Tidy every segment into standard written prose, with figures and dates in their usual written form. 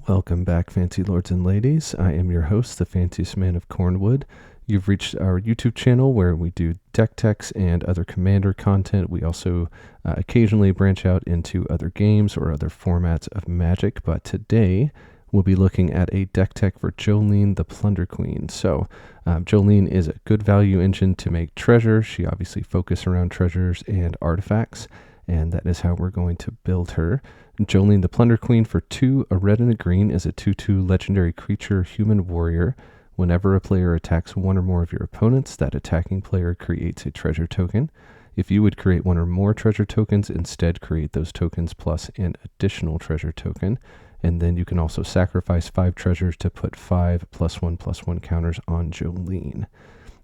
Welcome back, fancy lords and ladies. I am your host, the fanciest man of Cornwood. You've reached our YouTube channel where we do deck techs and other commander content. We also occasionally branch out into other games or other formats of Magic, but today we'll be looking at a deck tech for Jolene, the Plunder Queen. So Jolene is a good value engine to make treasure. She obviously focuses around treasures and artifacts, and that is how we're going to build her. Jolene the Plunder Queen for 2, a red and a green, is a 2/2 legendary creature human warrior. Whenever a player attacks one or more of your opponents, that attacking player creates a treasure token. If you would create one or more treasure tokens, instead create those tokens plus an additional treasure token. And then you can also sacrifice 5 treasures to put 5 +1/+1 counters on Jolene.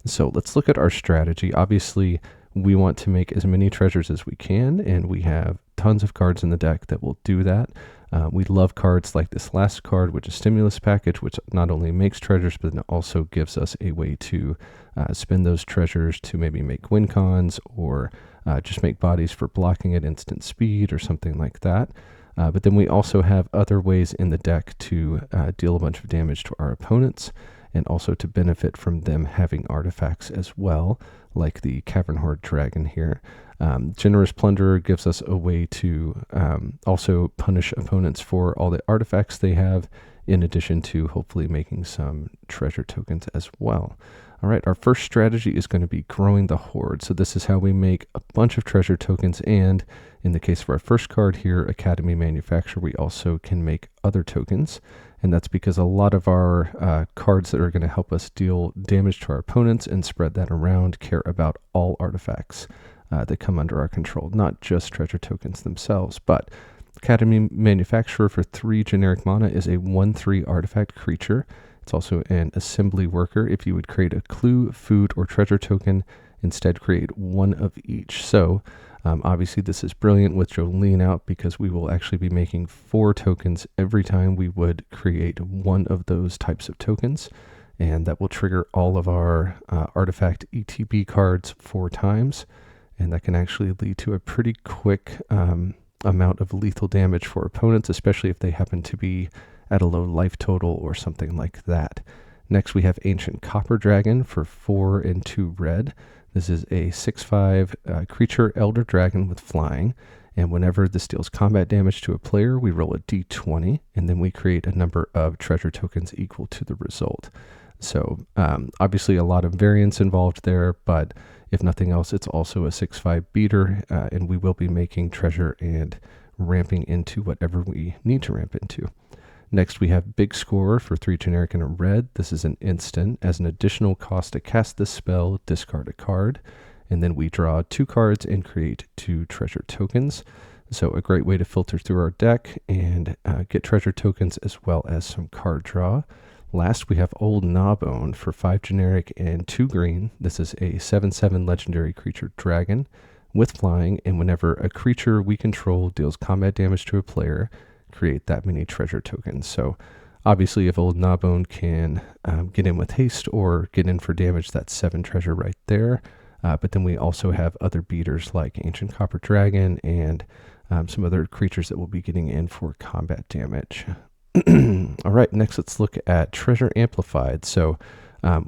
So let's look at our strategy. Obviously, we want to make as many treasures as we can, and we have tons of cards in the deck that will do that. We love cards like this last card, which is Stimulus Package, which not only makes treasures, but also gives us a way to spend those treasures to maybe make win cons or just make bodies for blocking at instant speed or something like that. But then we also have other ways in the deck to deal a bunch of damage to our opponents, and also to benefit from them having artifacts as well, like the Cavern Horde Dragon here. Generous Plunderer gives us a way to also punish opponents for all the artifacts they have, in addition to hopefully making some treasure tokens as well. All right, our first strategy is going to be growing the Horde. So this is how we make a bunch of treasure tokens, and in the case of our first card here, Academy Manufacturer, we also can make other tokens. And that's because a lot of our cards that are going to help us deal damage to our opponents and spread that around care about all artifacts that come under our control, not just treasure tokens themselves. But Academy Manufacturer for 3 generic mana is a 1/3 artifact creature. It's also an assembly worker. If you would create a clue, food, or treasure token, instead create 1 of each. So obviously this is brilliant with Jolene out, because we will actually be making 4 tokens every time we would create 1 of those types of tokens. And that will trigger all of our artifact ETB cards 4 times. And that can actually lead to a pretty quick amount of lethal damage for opponents, especially if they happen to be at a low life total or something like that. Next, we have Ancient Copper Dragon for 4 and 2 red. This is a 6/5 creature Elder Dragon with flying, and whenever this deals combat damage to a player, we roll a d20, and then we create a number of treasure tokens equal to the result. So obviously a lot of variance involved there, but if nothing else, it's also a 6/5 beater, and we will be making treasure and ramping into whatever we need to ramp into. Next, we have Big Scorer for 3 generic and a red. This is an instant. As an additional cost to cast this spell, discard a card, and then we draw 2 cards and create 2 treasure tokens. So a great way to filter through our deck and get treasure tokens as well as some card draw. Last, we have Old Gnawbone for 5 generic and 2 green. This is a 7/7 legendary creature dragon with flying, and whenever a creature we control deals combat damage to a player, create that many treasure tokens. So obviously if Old Gnawbone can get in with haste or get in for damage, that's 7 treasure right there. But then we also have other beaters like Ancient Copper Dragon and some other creatures that will be getting in for combat damage. All right, next let's look at Treasure Amplified. So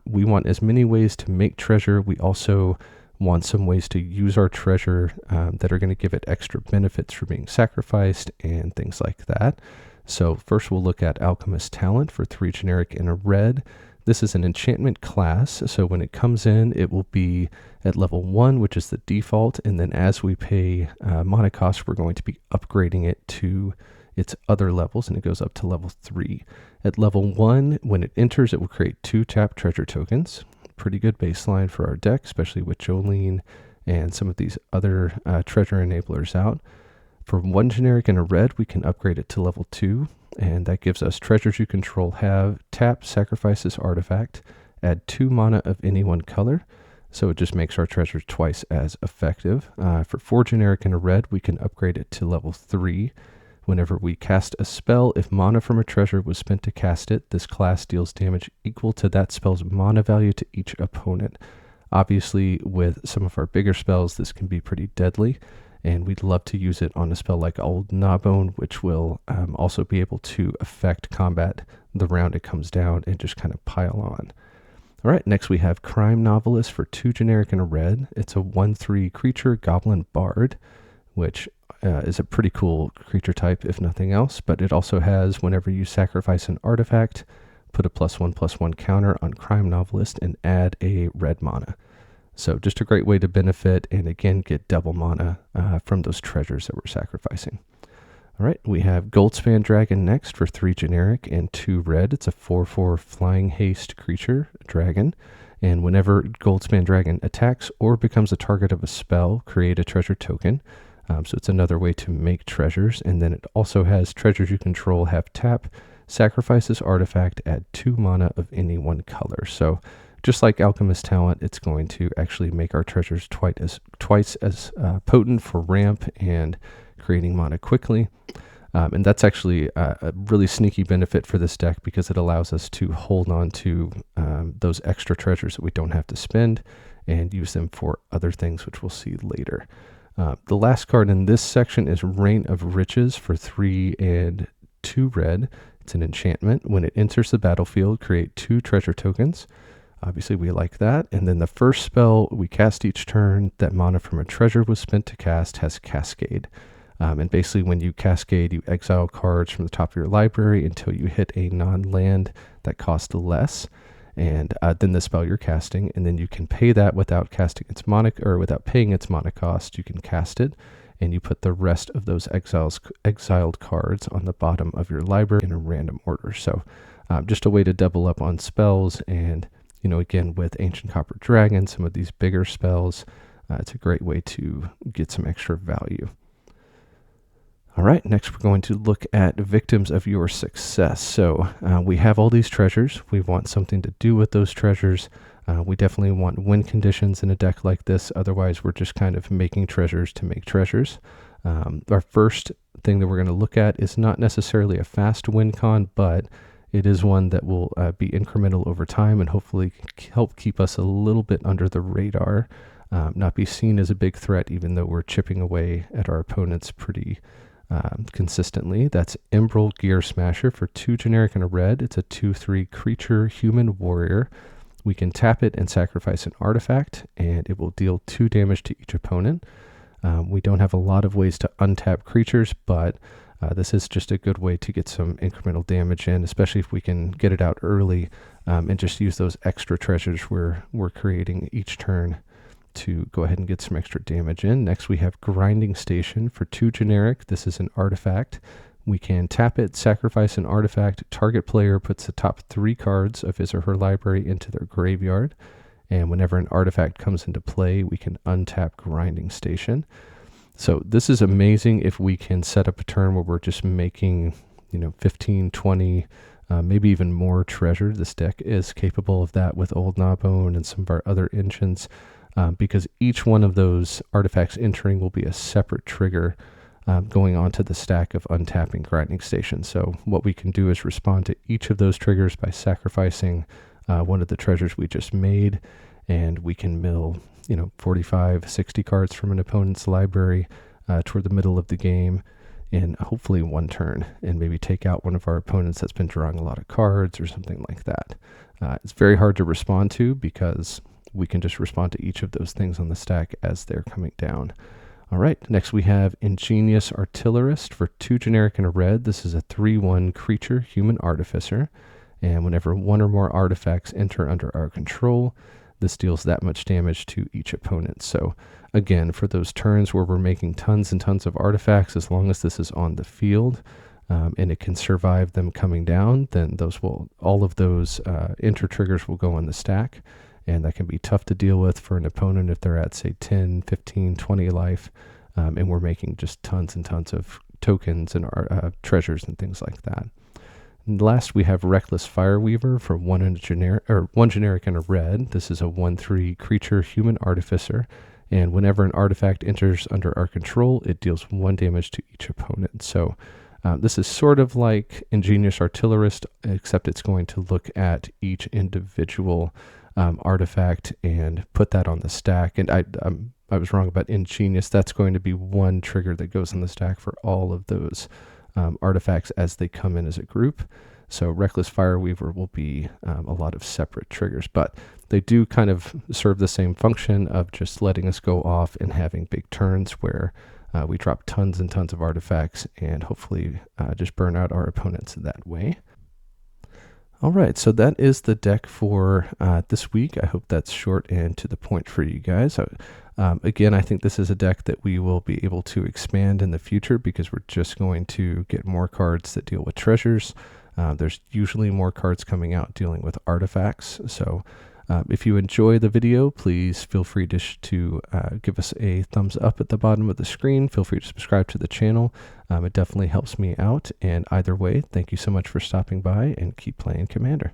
we want as many ways to make treasure. We also want some ways to use our treasure that are going to give it extra benefits for being sacrificed and things like that. So first we'll look at Alchemist Talent for 3 generic and a red. This is an enchantment class, so when it comes in, it will be at level 1, which is the default, and then as we pay mana cost, we're going to be upgrading it to its other levels, and it goes up to level 3. At level 1, when it enters, it will create 2 tap treasure tokens. Pretty good baseline for our deck, especially with Jolene and some of these other treasure enablers out. For 1 generic and a red, we can upgrade it to level 2, and that gives us treasures you control have tap, sacrifice this artifact, add 2 mana of any one color, so it just makes our treasures twice as effective. For 4 generic and a red, we can upgrade it to level 3. Whenever we cast a spell, if mana from a treasure was spent to cast it, this class deals damage equal to that spell's mana value to each opponent. Obviously, with some of our bigger spells, this can be pretty deadly, and we'd love to use it on a spell like Old Gnawbone, which will also be able to affect combat the round it comes down and just kind of pile on. All right, next we have Crime Novelist for 2 generic and a red. It's a 1/3 creature Goblin Bard, which is a pretty cool creature type if nothing else, but it also has, whenever you sacrifice an artifact, put a +1/+1 counter on Crime Novelist and add a red mana. So just a great way to benefit and again get double mana from those treasures that we're sacrificing. All right, we have Goldspan Dragon next for 3 generic and 2 red. It's a 4/4 flying haste creature, dragon. And whenever Goldspan Dragon attacks or becomes a target of a spell, create a treasure token. So it's another way to make treasures. And then it also has treasures you control have tap, sacrifice this artifact, add 2 mana of any one color. So just like Alchemist Talent, it's going to actually make our treasures twice as potent for ramp and creating mana quickly. And that's actually a really sneaky benefit for this deck because it allows us to hold on to those extra treasures that we don't have to spend and use them for other things, which we'll see later. The last card in this section is Reign of Riches for 3 and 2 red. It's an enchantment. When it enters the battlefield, create 2 treasure tokens. Obviously, we like that. And then the first spell we cast each turn that mana from a treasure was spent to cast has Cascade. And basically, when you cascade, you exile cards from the top of your library until you hit a non-land that costs less. And then the spell you're casting, and then you can pay that without casting its mana, or without paying its mana cost. You can cast it, and you put the rest of those exiled cards on the bottom of your library in a random order. So just a way to double up on spells. And again, with Ancient Copper Dragon, some of these bigger spells, it's a great way to get some extra value. All right, next we're going to look at Victims of Your Success. So we have all these treasures. We want something to do with those treasures. We definitely want win conditions in a deck like this. Otherwise, we're just kind of making treasures to make treasures. Our first thing that we're going to look at is not necessarily a fast win con, but it is one that will be incremental over time and hopefully help keep us a little bit under the radar, not be seen as a big threat, even though we're chipping away at our opponents pretty consistently. That's Emerald Gear Smasher for 2 generic and a red. It's a 2/3 creature human warrior. We can tap it and sacrifice an artifact, and it will deal 2 damage to each opponent. We don't have a lot of ways to untap creatures, but this is just a good way to get some incremental damage in, especially if we can get it out early and just use those extra treasures we're creating each turn to go ahead and get some extra damage in. Next, we have Grinding Station for 2 generic. This is an artifact. We can tap it, sacrifice an artifact. Target player puts the top 3 cards of his or her library into their graveyard. And whenever an artifact comes into play, we can untap Grinding Station. So this is amazing if we can set up a turn where we're just making, 15, 20, maybe even more treasure. This deck is capable of that with Old Gnawbone and some of our other engines. Because each one of those artifacts entering will be a separate trigger going onto the stack of untapping Grinding Station. So what we can do is respond to each of those triggers by sacrificing one of the treasures we just made, and we can mill 45, 60 cards from an opponent's library toward the middle of the game in hopefully one turn, and maybe take out one of our opponents that's been drawing a lot of cards or something like that. It's very hard to respond to because we can just respond to each of those things on the stack as they're coming down. All right, next we have Ingenious Artillerist for 2 generic and a red. This is a 3/1 creature human artificer, and whenever 1 or more artifacts enter under our control, this deals that much damage to each opponent. So again, for those turns where we're making tons and tons of artifacts, as long as this is on the field and it can survive them coming down, then all of those enter triggers will go on the stack. And that can be tough to deal with for an opponent if they're at, say, 10, 15, 20 life, and we're making just tons and tons of tokens and treasures and things like that. And last, we have Reckless Fireweaver for 1 generic and a red. This is a 1/3 creature human artificer, and whenever an artifact enters under our control, it deals 1 damage to each opponent. So this is sort of like Ingenious Artillerist, except it's going to look at each individual artifact and put that on the stack. And I was wrong about Ingenious. That's going to be one trigger that goes on the stack for all of those artifacts as they come in as a group. So Reckless Fireweaver will be a lot of separate triggers, but they do kind of serve the same function of just letting us go off and having big turns where we drop tons and tons of artifacts and hopefully just burn out our opponents that way. All right, so that is the deck for this week. I hope that's short and to the point for you guys. Again, I think this is a deck that we will be able to expand in the future because we're just going to get more cards that deal with treasures. There's usually more cards coming out dealing with artifacts. So if you enjoy the video, please feel free to give us a thumbs up at the bottom of the screen. Feel free to subscribe to the channel. It definitely helps me out. And either way, thank you so much for stopping by and keep playing Commander.